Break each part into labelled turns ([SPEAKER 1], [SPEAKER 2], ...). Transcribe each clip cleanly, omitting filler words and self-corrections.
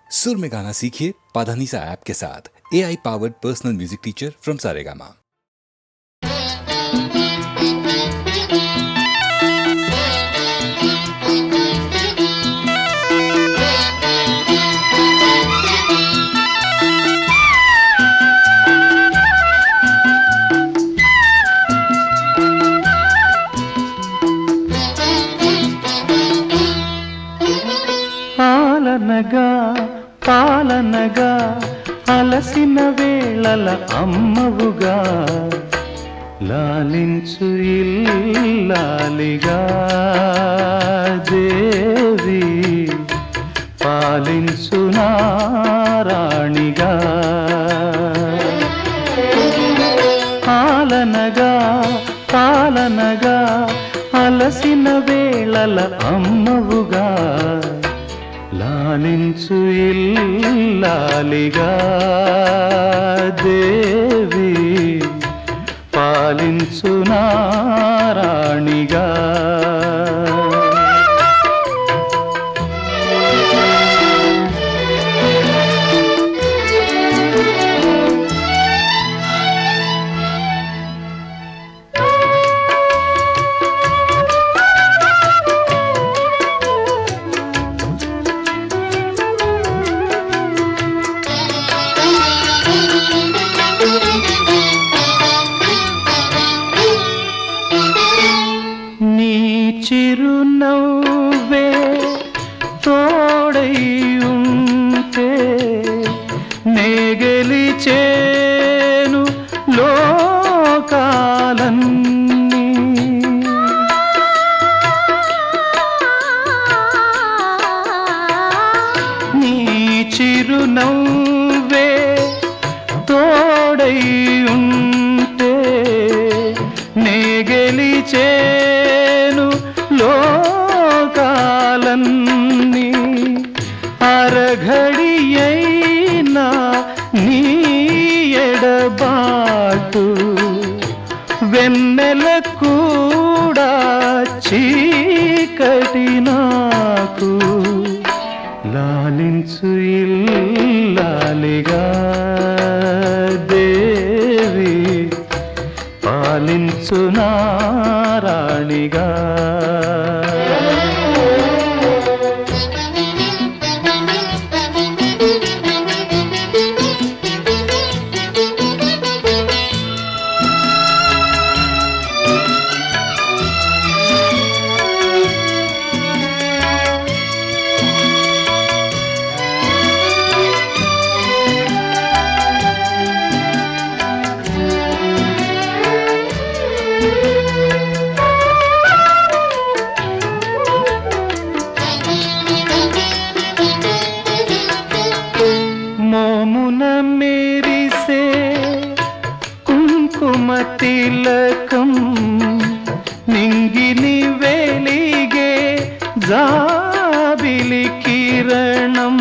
[SPEAKER 1] सुर में गाना सीखिए पाधानीसा ऐप के साथ। AI powered personal music teacher from Saregama.
[SPEAKER 2] పాలనగా పాలనగా అలసిన వేళల అమ్మవుగా లాలించు ఇల్లాలిగా దేవి పాలించు నారాణిగా పాలనగా పాలనగా అలసిన వేళల అమ్మవుగా లాలించు ఇల్లాలిగా దేవి పాలించు నారాణిగా చిరునవ్వే తోడై ఉంటే నే గెలిచేను లోకాలన్నీ నీ చిరునవ్వే తోడై ఉంటే నే గెలిచేను లోకాలన్నీ అరఘడియైనా నీ ఎడబాటు వెన్నెల కూడా చీకటి నాకు లాలించు ఇల్లాలిగా దేవి పాలించు నారాణిగా మోమున మేరిసే కుంకుమ తిలకం నింగిని వెలిగే జాబిలి కిరణం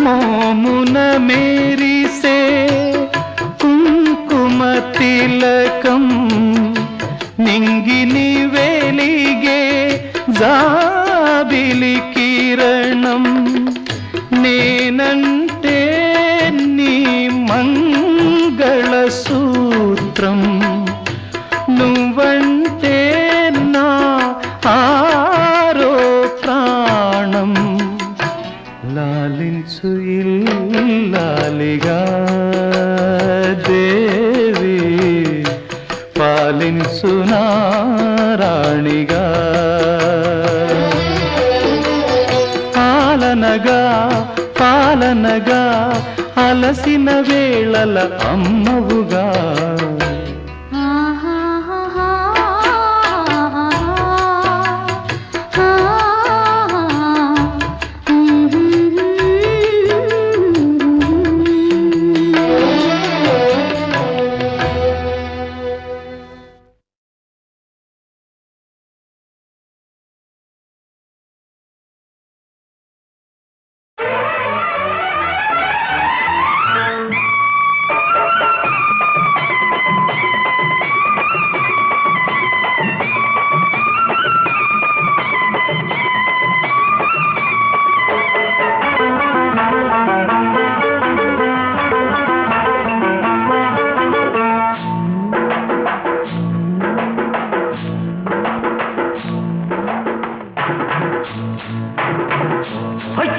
[SPEAKER 2] మోమున మేరిసే కుంకుమ తిలకం నింగిని వెలిగే జాబిలి కిరణం నేనంటే నీ మంగళ సూత్రం నువ్వంటే నా ఆరో ప్రాణం లాలించు ఇల్లాలిగా దేవి పాలించు నారాణిగా పాలనగా పాలనగా అలసిన వేళల అమ్మవుగా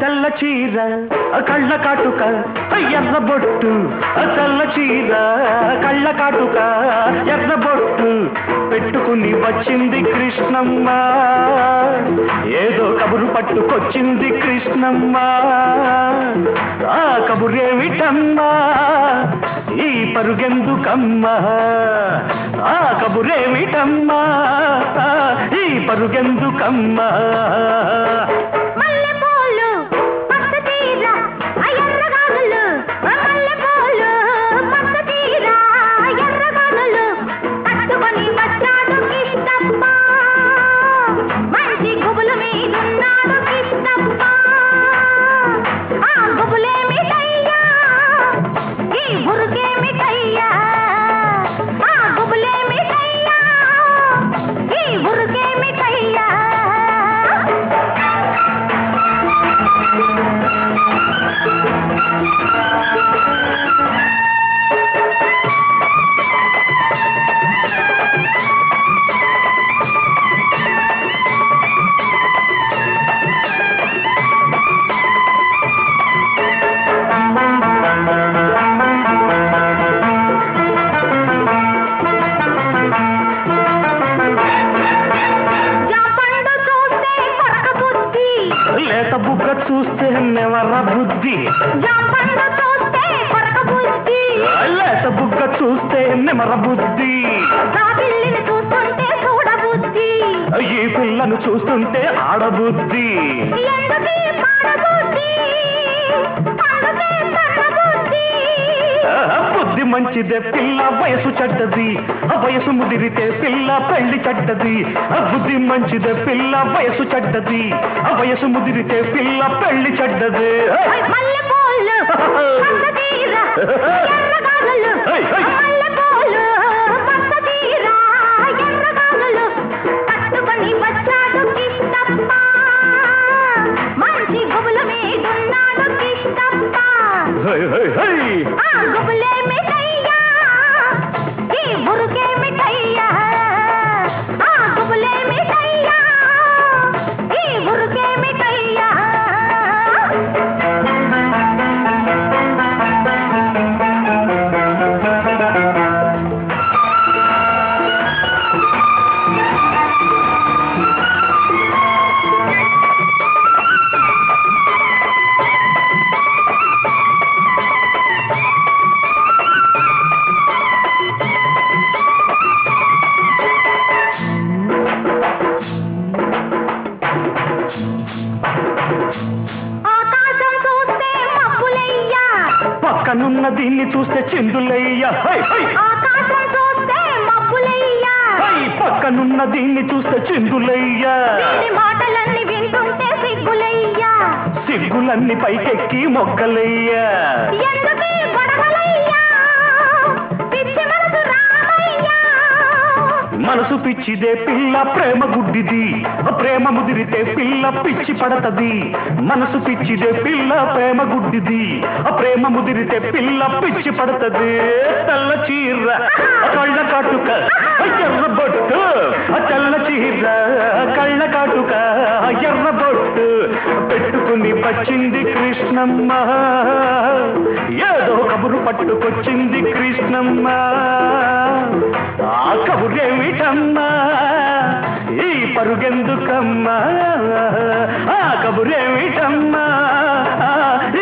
[SPEAKER 2] తెల్ల చీర కళ్ళ కాటుక ఎర్ర బొట్టు తెల్ల చీర కళ్ళ కాటుక ఎర్ర బొట్టు పెట్టుకుని వచ్చింది కృష్ణమ్మ ఏదో కబురు పట్టుకొచ్చింది కృష్ణమ్మ ఆ కబురేమిటమ్మా ఈ పరుగెందుకమ్మా ఆ కబురేమిటమ్మా ఈ పరుగెందుకమ్మా చూస్తే నెవర బుద్ధి లేత బుగ్గ చూస్తే నెమర బుద్ధి ఈ పిల్లను చూస్తుంటే ఆడబుద్ధి బుద్ధి మంచిదే పిల్ల వయసు చెడ్డది వయసు ముదిరితే పిల్ల పెళ్లి చెడ్డది బుద్ధి మంచిదే పిల్ల వయసు చెడ్డది వయసు ముదిరితే పిల్ల పెళ్లి చెడ్డది పక్కనున్న దీన్ని చూస్తే చిందులయ్యా పక్కనున్న దీన్ని చూస్తే చిందులయ్యా
[SPEAKER 3] మాటలన్నీ వింటుంటే సిగ్గులయ్యా
[SPEAKER 2] సిగ్గులన్నీ పైకెక్కి మొక్కలయ్యా మనసు పిచ్చిదే పిల్ల ప్రేమ గుడ్డిది ప్రేమ ముదిరితే పిల్ల పిచ్చి పడతది మనసు పిచ్చిదే పిల్ల ప్రేమ గుడ్డిది ప్రేమ ముదిరితే పిల్ల పిచ్చి పడతది తెల్ల చీర కళ్ళ కాటుక ఎర్ర బొట్టు తెల్ల చీర కళ్ళ కాటుక ఎర్ర బొట్టు పెట్టుకుని వచ్చింది కృష్ణమ్మ ఏదో కబురు పట్టుకొచ్చింది కృష్ణమ్మ ఆ కబురేమిటమ్మా ఈ పరుగెందుకమ్మా ఆ కబురేమిటమ్మా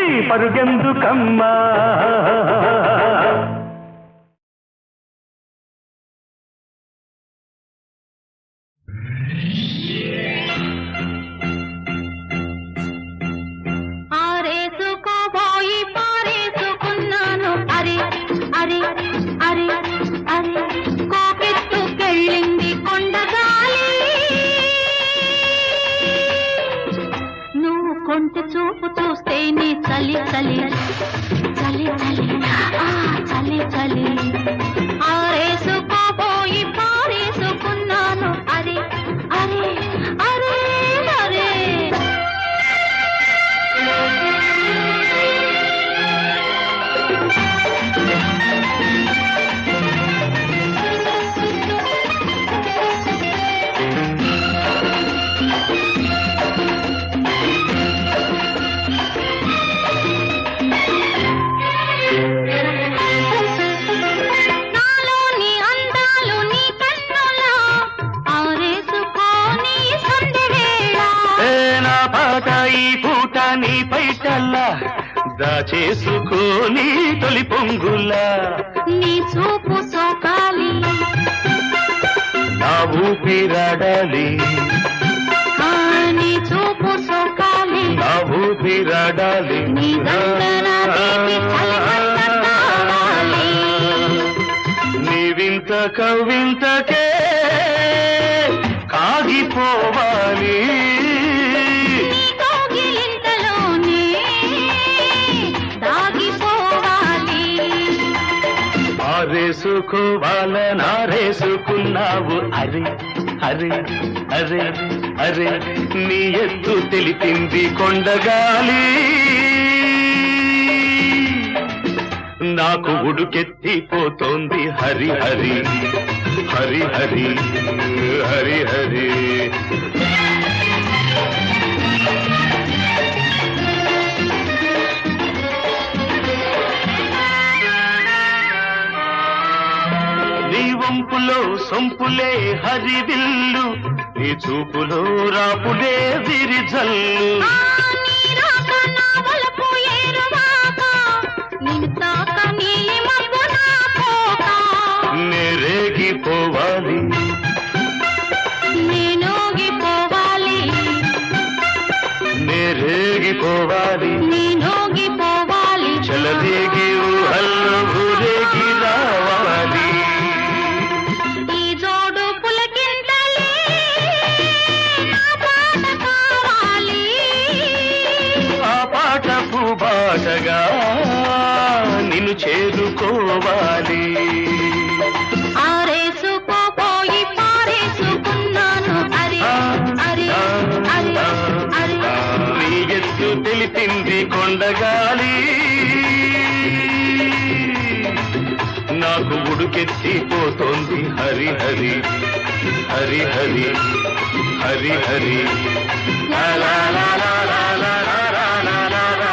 [SPEAKER 2] ఈ పరుగెందుకమ్మా
[SPEAKER 3] కొంటె చూపు చూస్తే నీ చలి చలి చలి చలి చలి చలి ఆరేసుకోపోయి పారేసుకున్నాను అరే అరే అరే అరే
[SPEAKER 2] పాట ఈ పూట నీ పైటల్లా దాచేసుకోని తొలి పొంగులా
[SPEAKER 3] నీ చూపు సోకాలి
[SPEAKER 2] నా ఊపిరాడాలి
[SPEAKER 3] నీ చూపు సోకాలి
[SPEAKER 2] నా ఊపిరాడాలి
[SPEAKER 3] నీ దండన తీపి చలిమంట కావాలి.
[SPEAKER 2] నీవింత కవింతకే కాగిపోవాలి
[SPEAKER 3] నీ కౌగిలింతలోనే దాగిపోవాలి.
[SPEAKER 2] ఆరేసుకోవాలనారేసుకున్నావు అరే అరే అరే అరే నీ ఎత్తు తెలిపింది కొండగాలి నాకు ఉడుకెత్తిపోతోంది హరి హరి హరి హరి హరి హరి నీ వంపులో సొంపులే హరివిల్లు నీ చూపులో రాపులే విరిజల్లు
[SPEAKER 3] నీ రాక నా వలపు ఏరువాక నిన్ను తాక నీలి మబ్బు నా పోక
[SPEAKER 2] నేరేగిపోవాలి
[SPEAKER 3] నేనోగిపోవాలి
[SPEAKER 2] నేరేగిపోవాలి
[SPEAKER 3] నేనోగిపోవాలి
[SPEAKER 2] చలదేగి ఊహల్లో ఊరేగి రావాలి
[SPEAKER 3] ఈ జోడు పులకింతలే నా పాట కావాలి.
[SPEAKER 2] ఆ పాట పూబాటగా నిన్ను చేరుకోవాలి
[SPEAKER 3] ఆరేసుకోపోయి పారేసుకున్నాను అరే అరే అరే అరే
[SPEAKER 2] నీ ఎత్తు తెలిపింది కొండగాలి నాకు ఉడుకెత్తిపోతోంది హరి హరి హరి హరి హరి హరి లా లా లా లా లా లా లా లా లా లా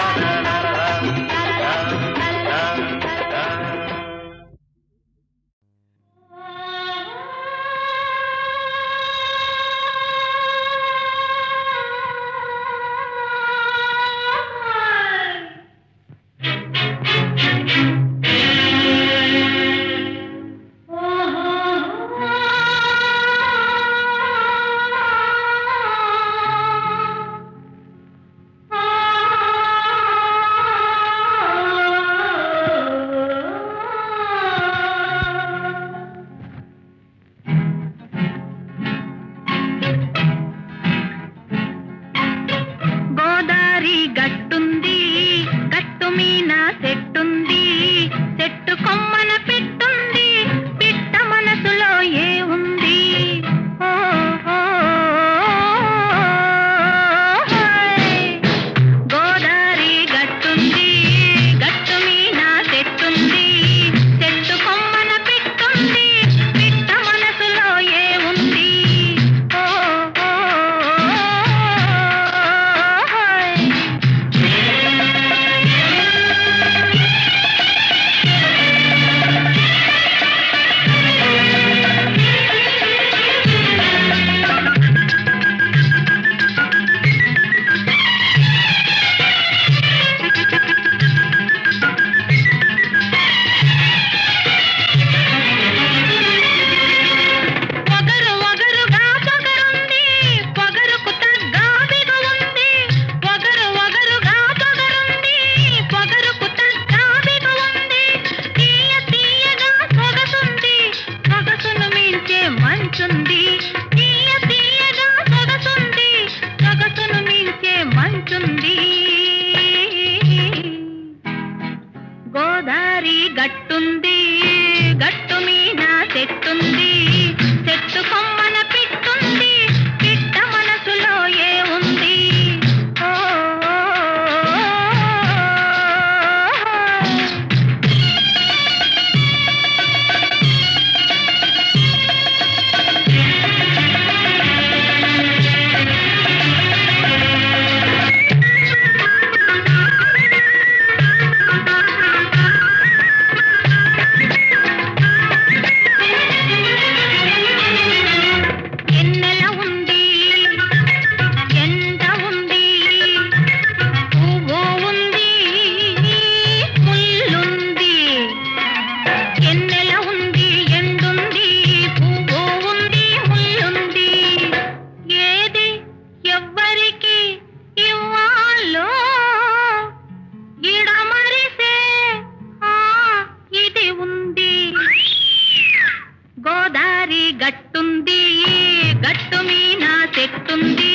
[SPEAKER 3] చెట్టుంది,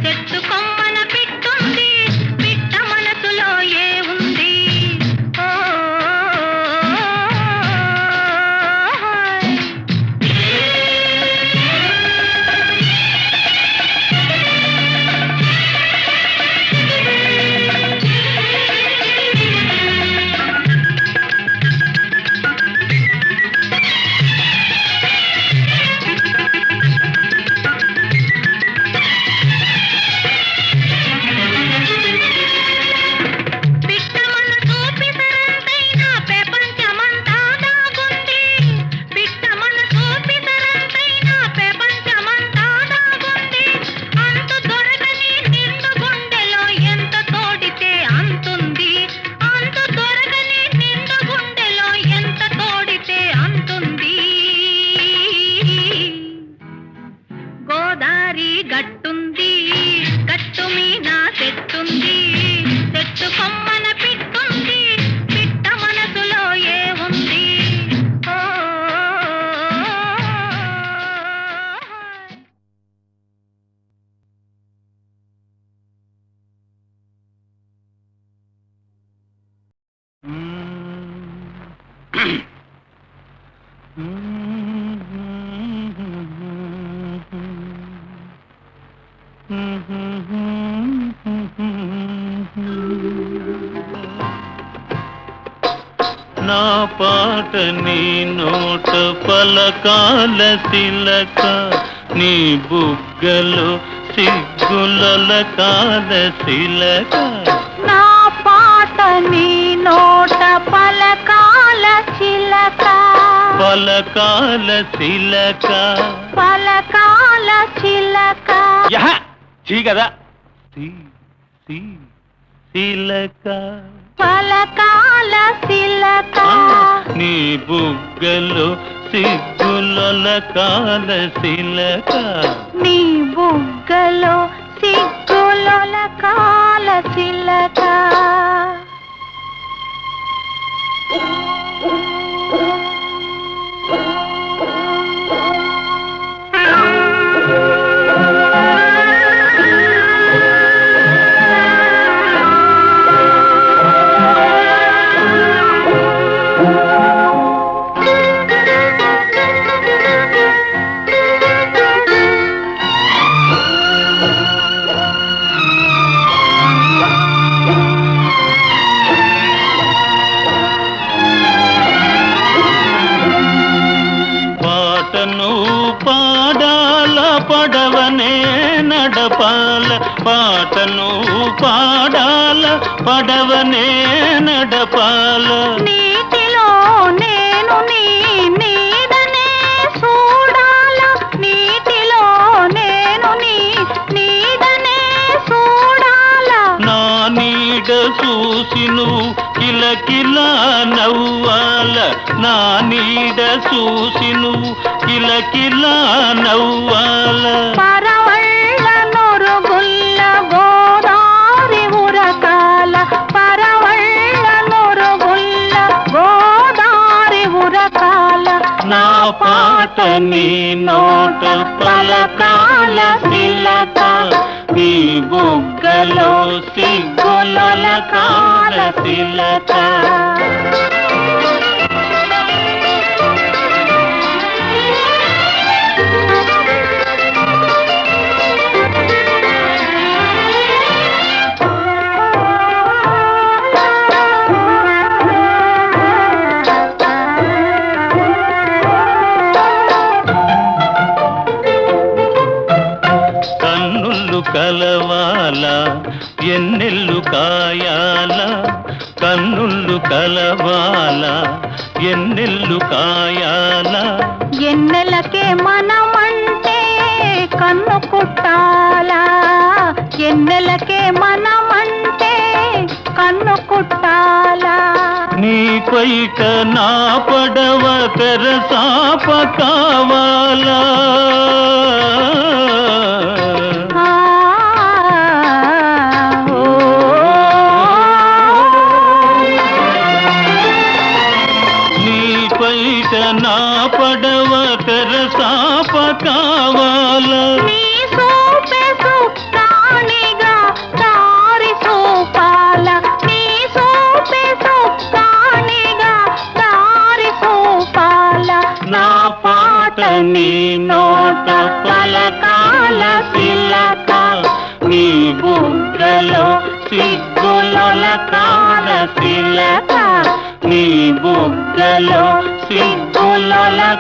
[SPEAKER 3] చెట్టు కొమ్మన పిట్టుంది, పిట్ట మనసులో ఏ ఉంది? ఓ గోదారి గట్టుంది, గట్టు మీద చెట్టుంది, చెట్టు కొమ్మన పిట్టుంది, పిట్ట మనసులో ఏ ఉంది? ఓ
[SPEAKER 4] నా పాట నీ నోట పలకాల తిలక, నీ బుగ్గలు సిగ్గుల కాల శిలక.
[SPEAKER 3] నా పాట నీ నోట పలకాల చిలక,
[SPEAKER 4] పలకాల శిలక,
[SPEAKER 3] పలకాల చిలక.
[SPEAKER 4] చీ కదా శిలక,
[SPEAKER 3] పలకాల శిలక.
[SPEAKER 4] నీ బుగ్గలు సిగ్గుల కాల శిలక,
[SPEAKER 3] నీ బుగ్గలో సిగ్గుల కాల చిలక.
[SPEAKER 4] పాడాల పడవనే నడపాల, పాటను పాడాల పడవనే నడపాల.
[SPEAKER 3] నీటిలో నేను నీ నీడనే చూడాల, నీటిలో నేను నీ నీడనే చూడాల.
[SPEAKER 4] నా నీడ చూసి నువ్వు కిలకిలా నవ్వాల, నా నీడ చూసి నువ్వు కిలకిలా నవ్వాల.
[SPEAKER 3] పరవళ్ళ నొరుగుల్ల గోదారి ఉరకాల, పరవళ్ళ నొరుగుల్ల గోదారి ఉరకాల.
[SPEAKER 4] నా పాట నీ నోట పలకాల శిలక, నీ బుగ్గలో సిగ్గుల కాల శిలక. కన్నులు కలవాల ఎన్నెల్లు కాయాల, కన్నులు కలవాల ఎన్నెల్లు కాయాల.
[SPEAKER 3] ఎన్నెలకే మనమంటే కన్ను కుట్టాలా, ఎన్నెలకే మనమంటే కన్ను కుట్టాలా.
[SPEAKER 4] నీ పైట నా పడవ తెరసాప కావాలా, నీ పైట నా పడవ తెరసాప కావాలా.
[SPEAKER 3] నీ కాల చిలక
[SPEAKER 4] నీ బుగ్గలో సిగ్గుల కాల చిలక నీ బుగ్గలో సిగ్గుల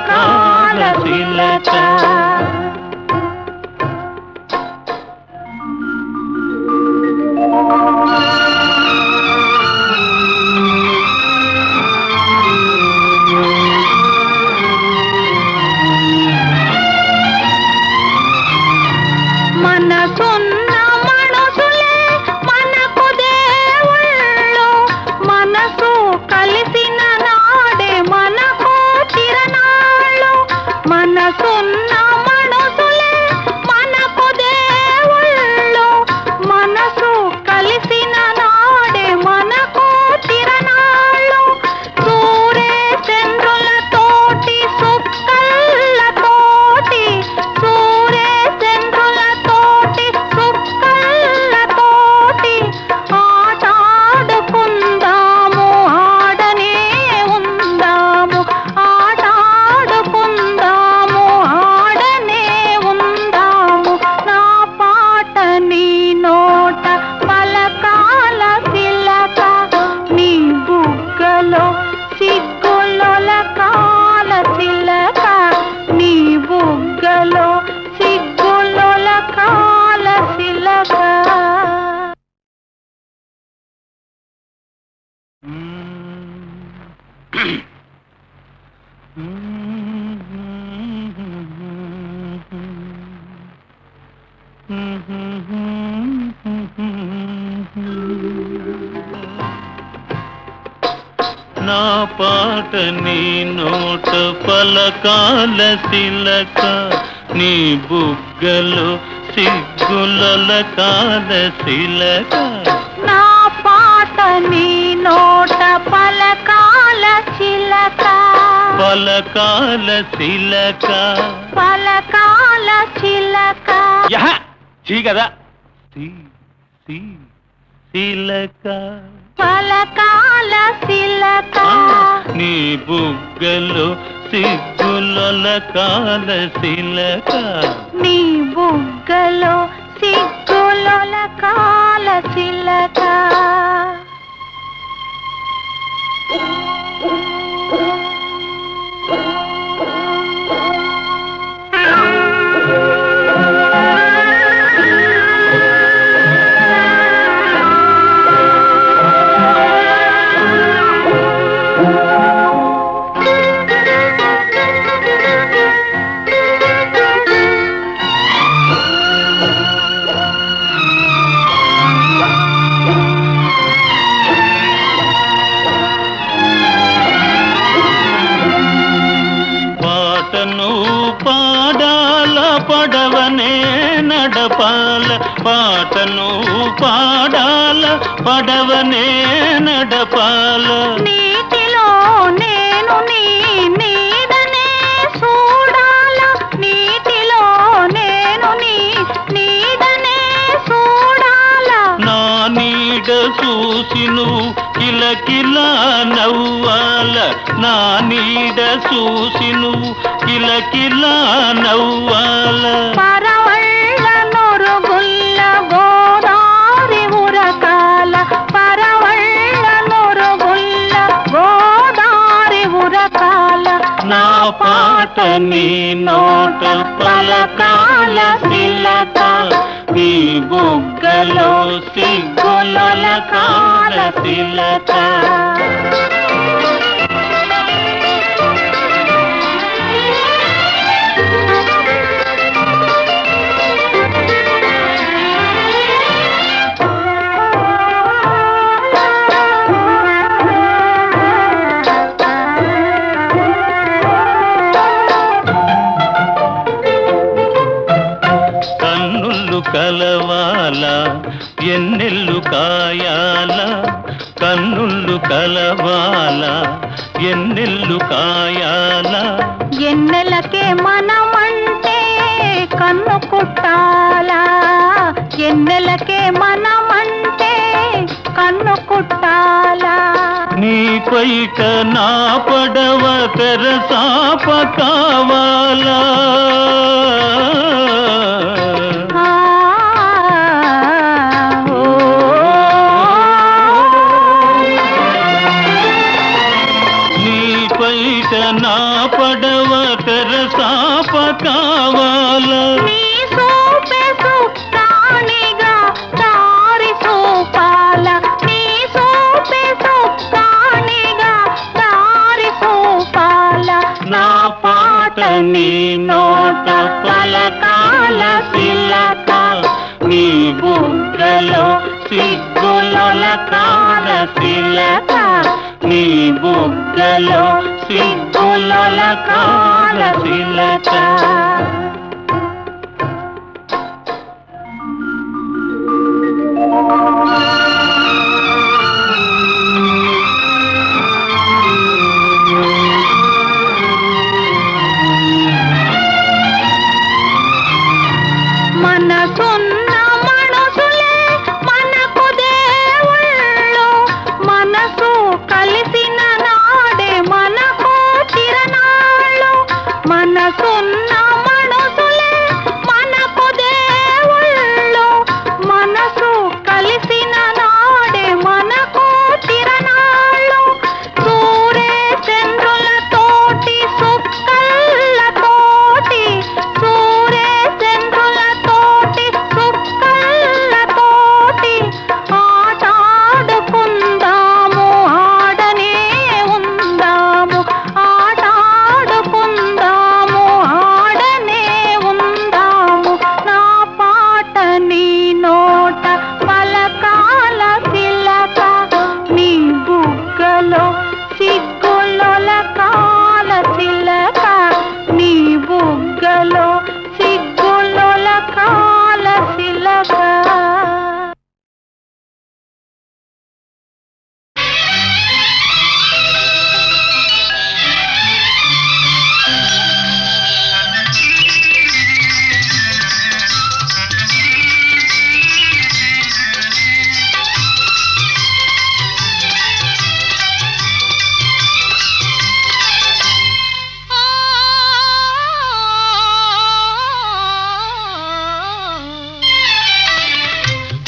[SPEAKER 4] కాల చిలక
[SPEAKER 3] మనసున్న మనుషులే మనకు దేవుళ్ళు మనసు కలిసిన నాడే మనకు చిరనాళ్ళు మనసున్న మనుషులే మనకు దేవుళ్ళు మనసు కలిసిన నాడే మనకు చిరనాళ్ళు సూరే చంద్రులతోటి సుక్కలతోటి సూరే చంద్రులతోటి సుక్కలతోటి ఆటాడుకుందాము ఆడనే ఉందాము ఆటాడుకుందాము ఆడనే ఉందాము నా పాట నీ నోట పలకాల చిలక నీ బుగ్గలో సిగ్గులొల కాల చిలక నీ బుగ్గలో సిగ్గులొల కాల చిలక
[SPEAKER 4] నా పాట నీ నోట పలకాల చిలక నీ బుగ్గలో సిగ్గుల కాల చిలక
[SPEAKER 3] నా పాట నీ నోట పలకాల చిలక
[SPEAKER 4] పలకాల చిలక
[SPEAKER 3] పలకాల చిలక
[SPEAKER 4] యహ చీ కదా చిలక
[SPEAKER 3] పలకాల చిలక
[SPEAKER 4] నీ బుగ్గలో సిగ్గుల కాల చిలక
[SPEAKER 3] నీ బుగ్గలో సిగ్గులొల కాల చిలక
[SPEAKER 4] పాటను పాడాల పడవనే నడపాల పాటను పాడాల పడవనే నడపాల
[SPEAKER 3] నీటిలో నేను నీ నీడనే చూడాల నీటిలో నేను నీ నీడనే చూడాల
[SPEAKER 4] నా నీడ చూసి నువ్వు కిలకిలా నవ్వాల నా నీడ చూసి నువ్వు కిలకిలా నవ్వాల
[SPEAKER 3] పరవళ్ళ నొరుగుల్ల గోదారి ఉరకాల పరవళ్ళ నొరుగుల్ల గోదారి ఉరకాల
[SPEAKER 4] నా పాట నీ నోట పలకాల చిలక నీ బుగ్గలో సిగ్గుల కాల చిలక కన్నులు కలవాల ఎన్నెల్లు కాయాల కన్నులు కలవాల ఎన్నెల్లు కాయాల
[SPEAKER 3] ఎన్నెలకే మనమంటే కన్ను కుట్టాలా ఎన్నెలకే మనమంటే కన్ను కుట్టాలా
[SPEAKER 4] నీ పైట నా పడవ తెరసాప కావాలా కావాలా
[SPEAKER 3] నీ సూపే సుక్కానిగా దారి చూపాల నీ సూపే సుక్కానిగా దారి చూపాల
[SPEAKER 4] నా పాట నీ నోట పలకాల శిలక నీ బుగ్గలో సిగ్గులొలకాల శిలక నీ బుగ్గలో సిగ్గులొలకాల శిలక
[SPEAKER 3] మనసున్న మనసులే మనకు దేవుళ్ళు మనసు కలిసిన నాడే మనకు తిరణాళ్ళు మనసున్న మనసులే మనకు దేవుళ్ళు మనసు కలిసిన నాడే మనకు తిరణాళ్ళు సూర్య చంద్రులతోటి సుక్కలతోటి సూర్య చంద్రులతోటి సుక్కలతోటి ఆటాడుకుందాము ఆడనే ఉందాము ఆటాడుకుందాము ఆడనే ఉందాము నా పాట నీ నోట పలకాల శిలక నీ బుగ్గలో సిగ్గులొలకాల శిలక నీ బుగ్గలో సిగ్గులొలకాల శిలక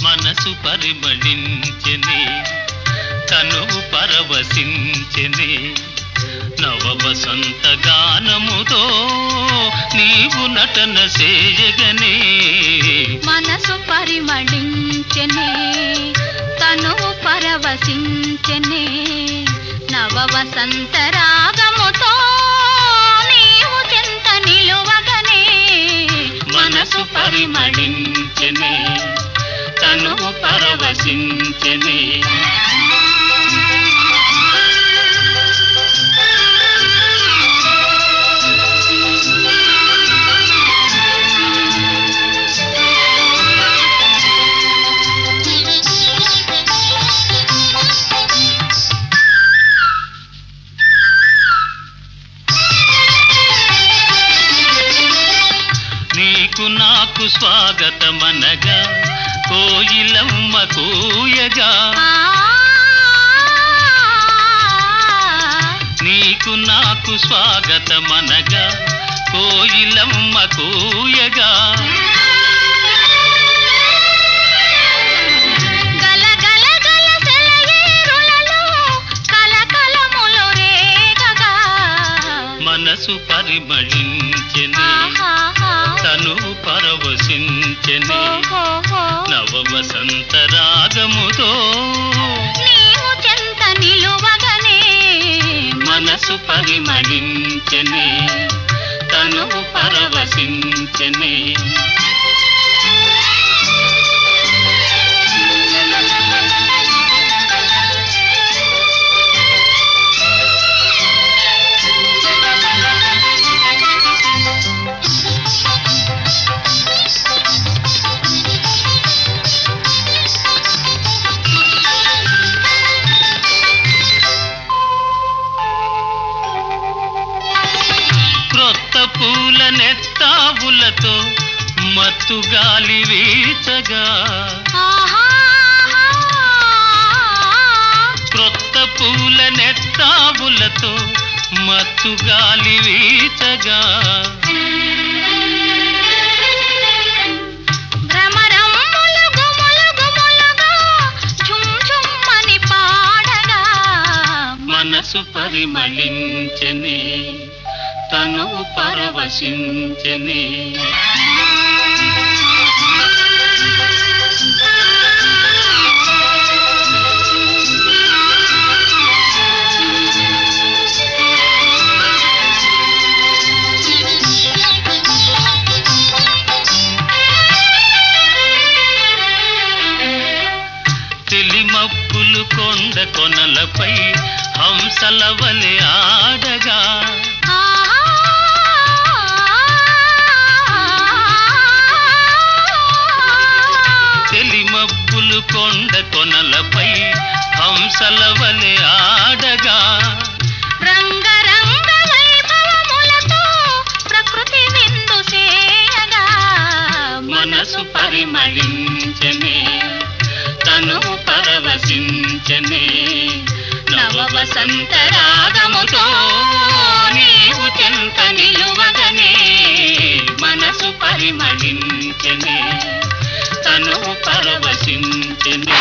[SPEAKER 4] మనసు పరిమళించెని తనువు పరవశించెని నవ వసంత గానముతో నీవు నటన చేయగనే
[SPEAKER 3] మనసు పరిమళించెనే తనువు పరవశించెనే నవ వసంత రాగముతో నీవు చెంత నిలువగనే
[SPEAKER 4] మనసు పరిమళించెని తనువు పరవశించెని నీకు నాకు స్వాగతమనగా కోయిలమ్మ కూయగా నీకు నాకు స్వాగతమనగా కోయిలమ్మ కూయగా
[SPEAKER 3] గల గల గల సెలయేరులలో కలకలములు రేగగా
[SPEAKER 4] మనసు పరిమళించెని తనువు పరవశించెని నవ వసంత రాగముతో
[SPEAKER 3] నీవు చెంత నిలువగనే
[SPEAKER 4] మనసు పరిమళించెని తనువు పరవశించెని క్రొత్త పూల నెత్తావులతో మత్తు గాలి వీచగా క్రొత్త పూల నెత్తావులతో మత్తు గాలి వీచగా మనసు పరిమళించెని తను పరవశించెనే. తెలిమప్పులు కొండ కొనలపై హంసల వలె ఆడగా తెలిమప్పులు కొండ కొనలపై హంసల వలె ఆడగా
[SPEAKER 3] రంగరంగ వైభవములతో ప్రకృతి విందు చేయగా
[SPEAKER 4] మనసు పరిమళించెనే తను పరవశించెనే. నవ వసంత రాగముతో నీవు చెంత నిలువగనే మనసు పరిమళించెనే తను పరవశించెనే.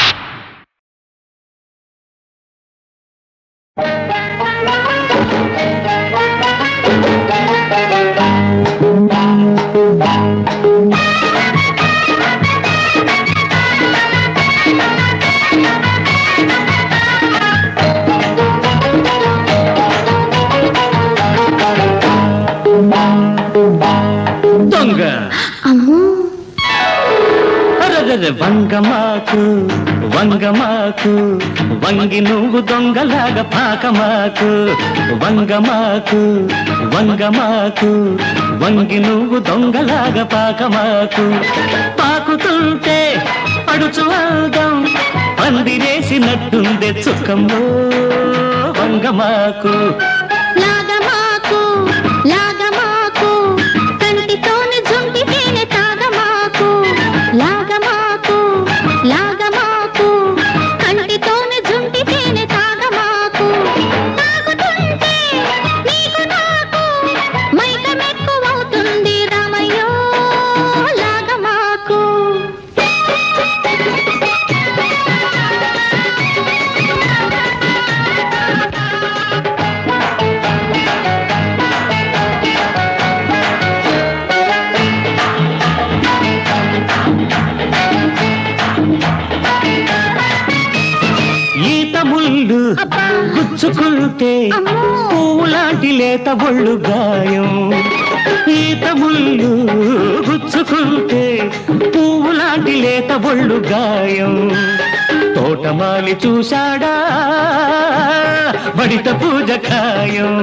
[SPEAKER 4] దొంగ వంగమాకు వంగమాకు వంగి నువ్వు దొంగలాగా పాకమాకు. వంగమాకు వంగమాకు వంగి నువ్వు దొంగలాగా పాకమాకు. పాకుతుంటే పడుచు అందం పందిరేసినట్టుందే చుక్కమ్మో వంగమాకు.
[SPEAKER 3] లాగమాకు లాగమాకు కంటితోని జుంటితేనే తాగమాకు. లాగమాకు లాగమాకు కంటితోని జుంటితేనే తాగమాకు. తాగుతుంటే నీకు నాకు మైకమెక్కువవుతుంది రామయ్యో లాగమాకు.
[SPEAKER 4] ముళ్ళు గుచ్చుకుంటే పువ్వులాంటి లేత ఒళ్ళు గాయం. ఈత ముళ్ళు గుచ్చుకుంటే పువ్వులాంటి లేత ఒళ్ళు గాయం. తోటమాలి చూశాడా బడిత పూజ ఖాయం.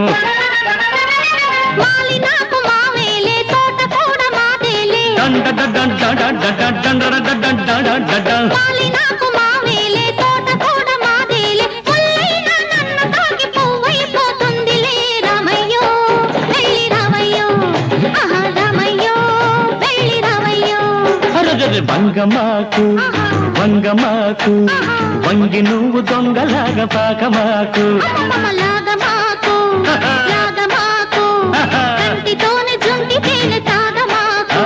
[SPEAKER 4] దండ దండ దండ దండ దండ వంగమాకు వంగమాకు వంగి నువ్వు దొంగలాగా పాకమాకు.
[SPEAKER 3] లాగమాకు లాగమాకు కంటితోనే జుంటితేనే తాగమాకు.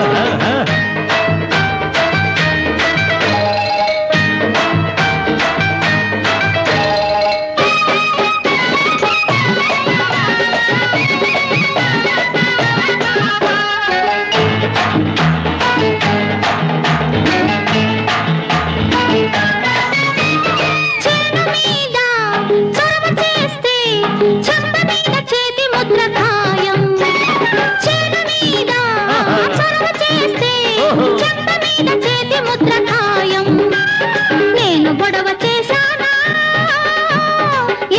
[SPEAKER 3] నేను గొడవ చేశానా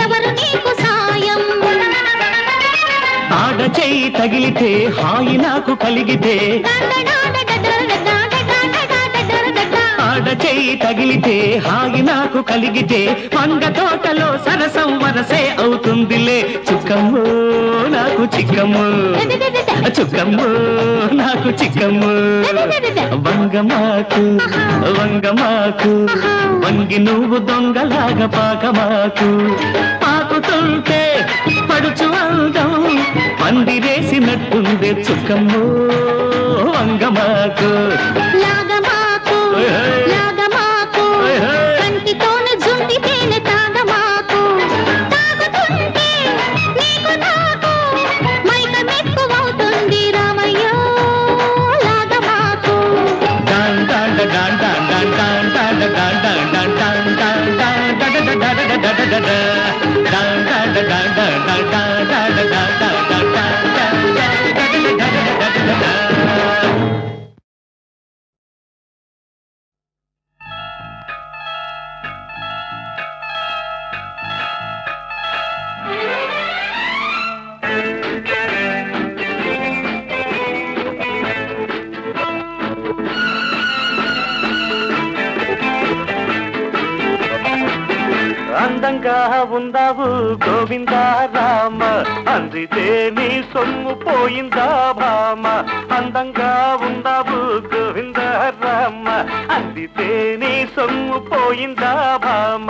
[SPEAKER 3] ఎవరు నీకు సాయం.
[SPEAKER 4] ఆడ చెయ్యి తగిలితే హాయి నాకు కలిగితే. ఆడ చెయ్యి తగిలితే హాయి నాకు కలిగితే. వంగ తోటలో సరసం వరసే అవుతుందిలే. చుక్కమ్మో నాకు చిక్కమ్మో చుక్కమ్మో నాకు చిక్కమ్మో. వంగమాకు వంగమాకు వంగి నువ్వు దొంగలాగా పాకమాకు. పాకుతుంటే పడుచు అందం పందిరేసినట్టుందే చుక్కమ్మో వంగమాకు.
[SPEAKER 3] లాగమాకు లాగమాకు కంటితోనే జుంటితేనే తాగమాకు. తాగుతుంటే నీకు నాకు మైకమెక్కువవుతుంది
[SPEAKER 2] అందంగా ఉందావు గోవింద రామ అందితే నీ సొమ్ము పోయిందా భామ అందంగా ఉందావు గోవింద రామ అందితే నీ సొమ్ము పోయిందా భామ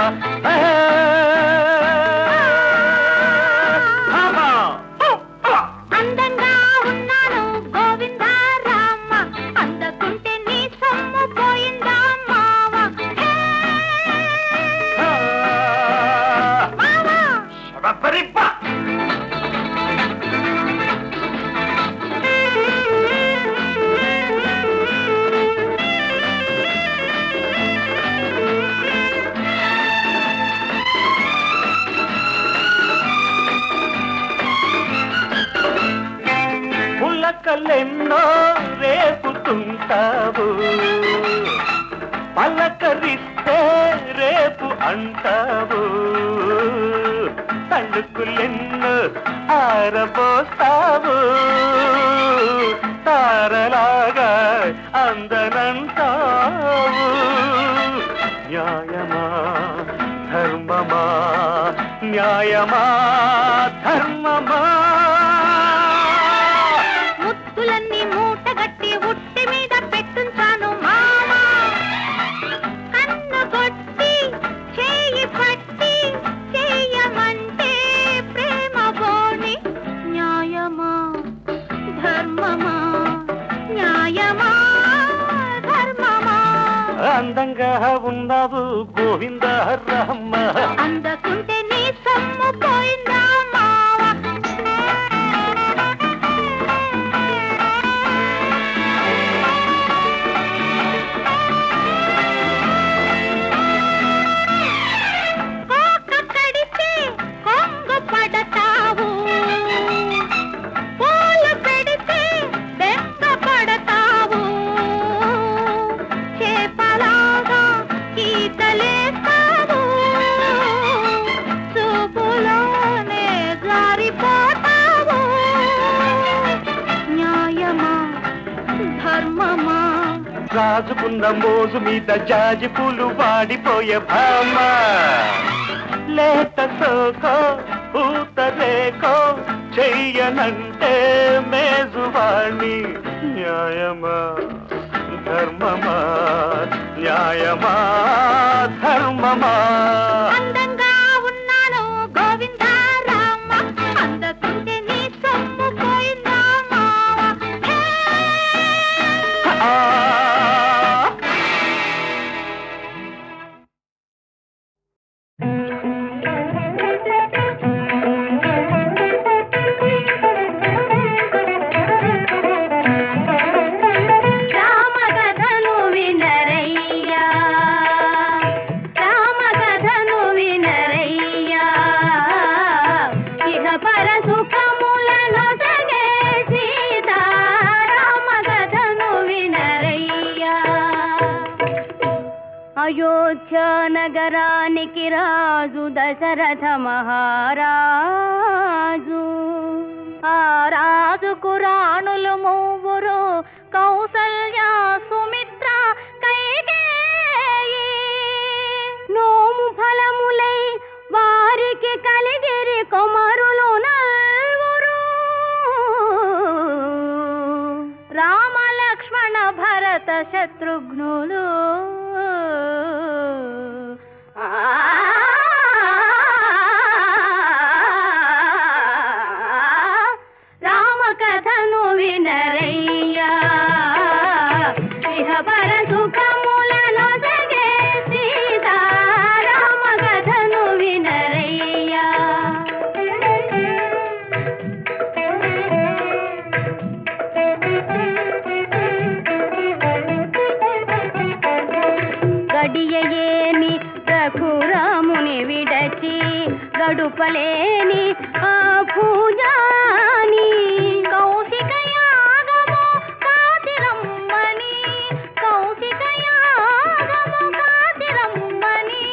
[SPEAKER 3] అందంగా ఉన్నాను గోవింద రామ అందకుంటే నీ సొమ్ము పోయిందా మావ
[SPEAKER 2] పులకలెన్నో రేపుతుంటావు పలకరిస్తే రేపు అంటావు తణుకులెన్నో ఆరబోస్తావు తారలాగా అందనంటావు న్యాయమా ధర్మమా న్యాయమా ధర్మమా
[SPEAKER 3] ముత్తులన్నీ మూటగట్టి ఉట్టి మీద పెట్టుంచాను మామ కన్ను కొట్టి చేయి పట్టి చేయమంటే ప్రేమ బోని న్యాయమా ధర్మమా న్యాయమా ధర్మమా
[SPEAKER 2] అందంగా ఉన్నావు గోవింద రామ
[SPEAKER 3] అందకుంటే నీ సొమ్ము పోయిందా మావ కోక కడితే కొంగు పడతావు పూలు పెడితే బెంగ పడతావు చేపలాగా ఈతలేస్తావు చూపులోనే జారిపోతావు న్యాయమా ధర్మమా
[SPEAKER 2] రాజుకున్న మోజు మీద జాజి పూలు వాడిపోయే భామ లేత సోకో పూత రేకో చెయ్యనంటే మేజువాణి న్యాయమా ధర్మమా న్యాయమా ధర్మమా
[SPEAKER 3] అందంగా ఉన్నాను గోవింద రామ అందకుంటే నీ సొమ్ము పోయిందా మావ
[SPEAKER 2] ఆ
[SPEAKER 3] రామకథను వినరయ్యా రామకథను వినరయ్యా ఇహ పర సుఖములను సగే సీతా రామకథను వినరయ్యా అయోధ్య నగరానికి రాజు దశరథ మహారాజు ఆ రాజుకు రాణులు మూవురు కౌసల్య సుమిత్ర కైకేయి నోము ఫలములై వారికి కలిగిరి కుమారులు నల్వురు రామ లక్ష్మణ భరత శత్రుఘ్నులు రామకథను వినరయ్యా ఇహ పర సుఖములను సగే సీతా రామకథను వినరయ్యా గడియయేని రఘురాముని విడచి గడుపలేని ఆ పూజాని కౌశిక యాగము కాతిరమ్మని కౌశిక యాగము కాతిరమ్మని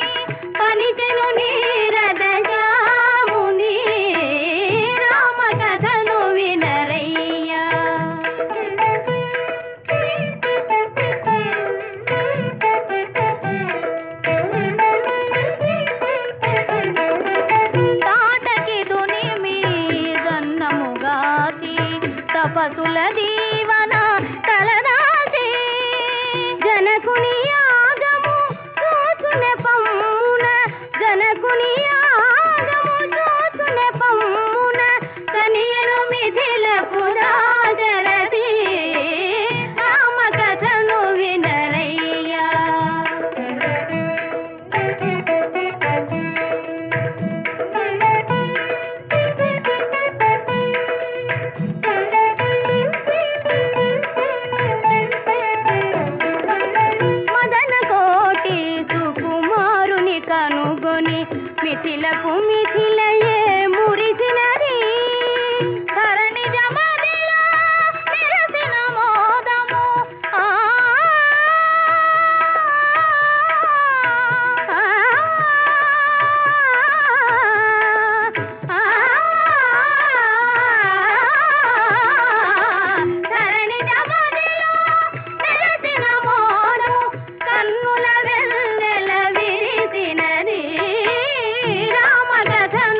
[SPEAKER 3] పనిచెను నీరద జాముని రామకథను వినరయ్యా జనకుని యాగము చూచునే పమ్మున జనకుని యాగము చూచునే పమ్మున కనియను మిథిలకు రాజరది రామ కథను వినరయ్యా మదన కోటి సుకుమారుని కనుగొని మిథిలకు మిథిలయే మురిసినది ధరణి జమదిలో నిరసిన మోదము ధరణి జమదిలో నిరసిన మోదము కన్నుల వెన్నెల విరిసినది రామ కథను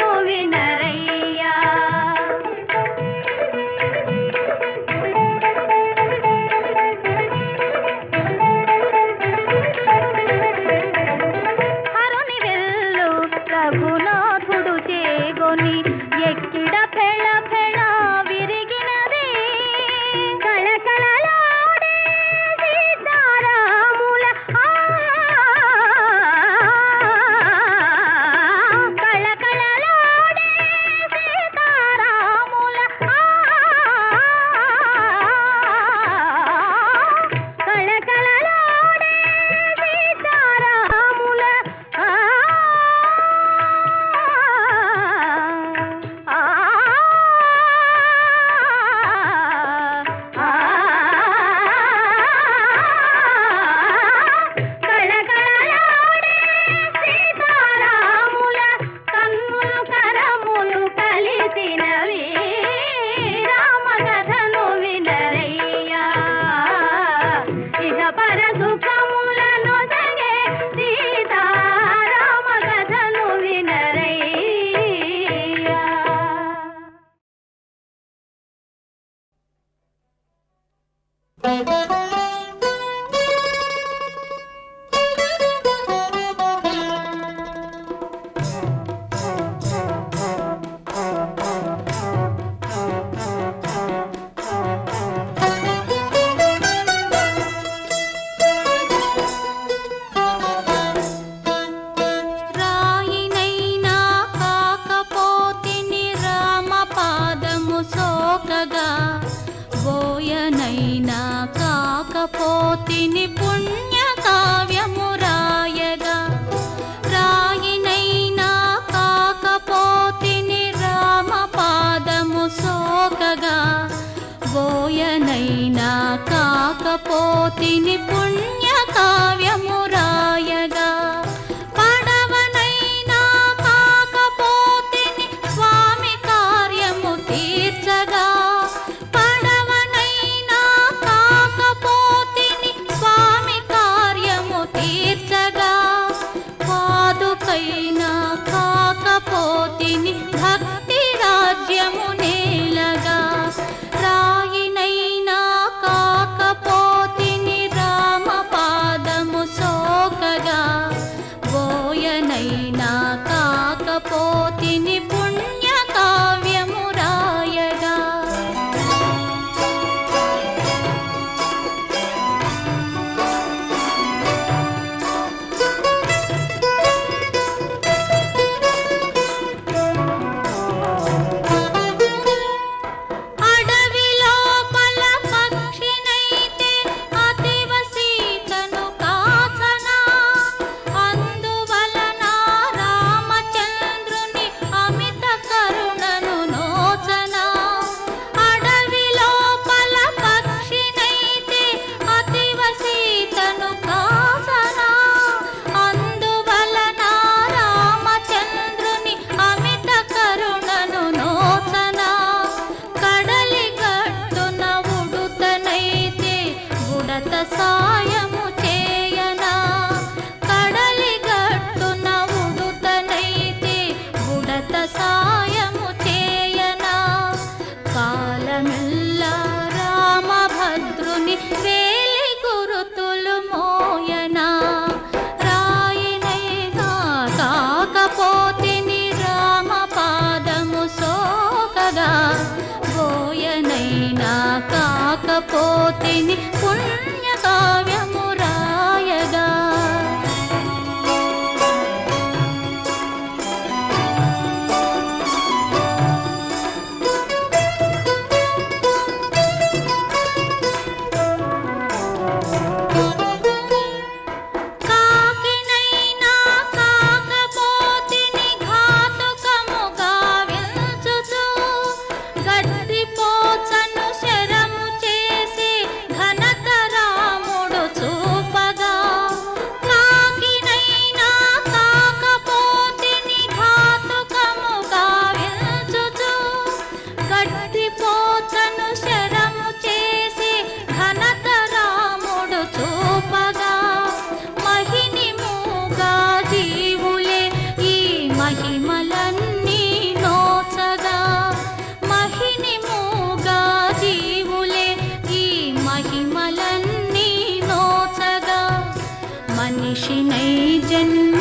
[SPEAKER 3] మనిషినై జన్మ